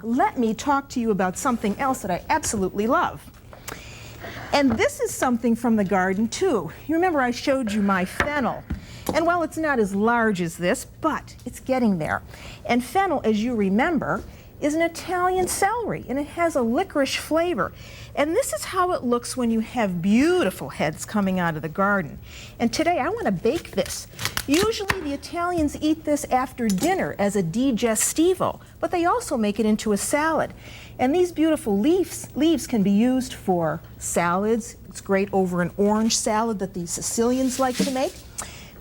let me talk to you about something else that I absolutely love. And this is something from the garden too. You remember I showed you my fennel. And well, it's not as large as this, but it's getting there. And fennel, as you remember, is an Italian celery, and it has a licorice flavor. And this is how it looks when you have beautiful heads coming out of the garden. And today I want to bake this. Usually the Italians eat this after dinner as a digestivo, but they also make it into a salad. And these beautiful leaves can be used for salads. It's great over an orange salad that the Sicilians like to make.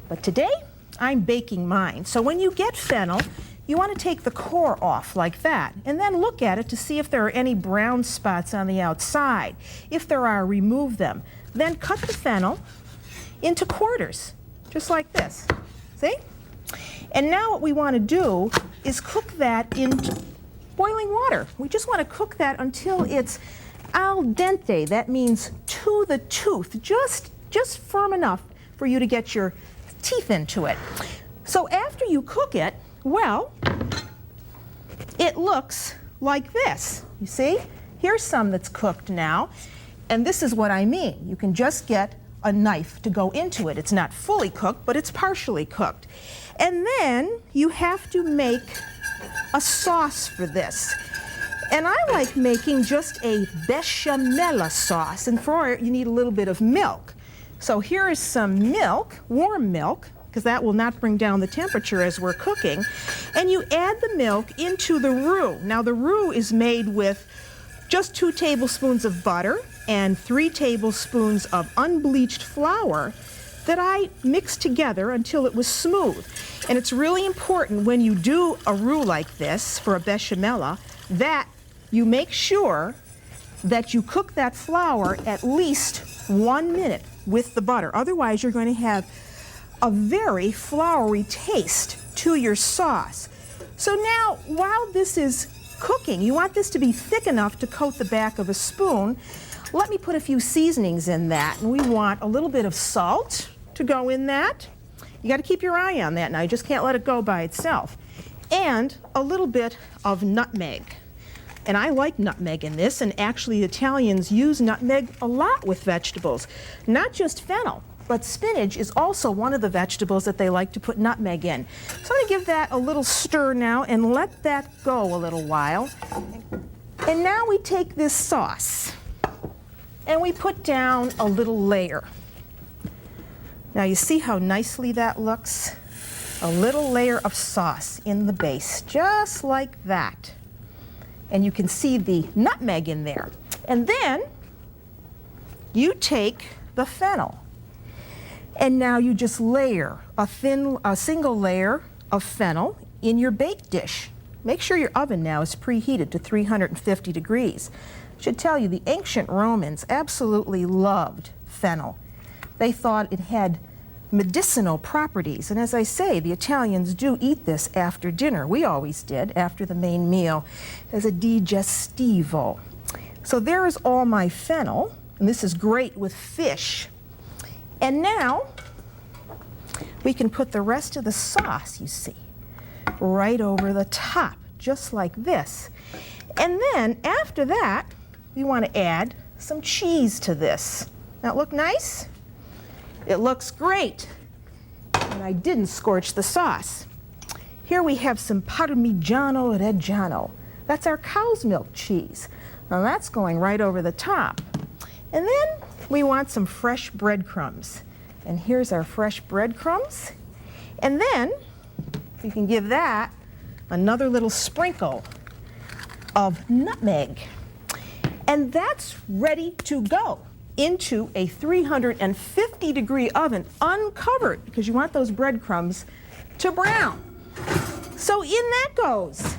But today I'm baking mine. So when you get fennel, you want to take the core off like that, and then look at it to see if there are any brown spots on the outside. If there are, remove them. Then cut the fennel into quarters, just like this. See? And now what we want to do is cook that in boiling water. We just want to cook that until it's al dente. That means to the tooth, just firm enough for you to get your teeth into it. So after you cook it, well, it looks like this. You see? Here's some that's cooked now, and this is what I mean. You can just get a knife to go into it. It's not fully cooked, but it's partially cooked. And then you have to make a sauce for this. And I like making just a bechamel sauce, and for it you need a little bit of milk. So here is some milk, warm milk, because that will not bring down the temperature as we're cooking. And you add the milk into the roux. Now the roux is made with just 2 tablespoons of butter and 3 tablespoons of unbleached flour that I mixed together until it was smooth. And it's really important when you do a roux like this for a bechamel that you make sure that you cook that flour at least 1 minute with the butter. Otherwise you're going to have a very floury taste to your sauce. So now, while this is cooking, you want this to be thick enough to coat the back of a spoon. Let me put a few seasonings in that. And we want a little bit of salt to go in that. You got to keep your eye on that now. You just can't let it go by itself. And a little bit of nutmeg. And I like nutmeg in this, and actually Italians use nutmeg a lot with vegetables, not just fennel. But spinach is also one of the vegetables that they like to put nutmeg in. So I'm going to give that a little stir now and let that go a little while. And now we take this sauce and we put down a little layer. Now you see how nicely that looks? A little layer of sauce in the base, just like that. And you can see the nutmeg in there. And then you take the fennel. And now you just layer a single layer of fennel in your bake dish. Make sure your oven now is preheated to 350 degrees. I should tell you, the ancient Romans absolutely loved fennel. They thought it had medicinal properties. And as I say, the Italians do eat this after dinner. We always did, after the main meal, as a digestivo. So there is all my fennel, and this is great with fish. And now we can put the rest of the sauce, you see, right over the top, just like this. And then after that, we want to add some cheese to this. That look nice? It looks great. And I didn't scorch the sauce. Here we have some Parmigiano Reggiano. That's our cow's milk cheese. Now that's going right over the top. And then we want some fresh breadcrumbs. And here's our fresh breadcrumbs. And then you can give that another little sprinkle of nutmeg. And that's ready to go into a 350-degree oven, uncovered, because you want those breadcrumbs to brown. So in that goes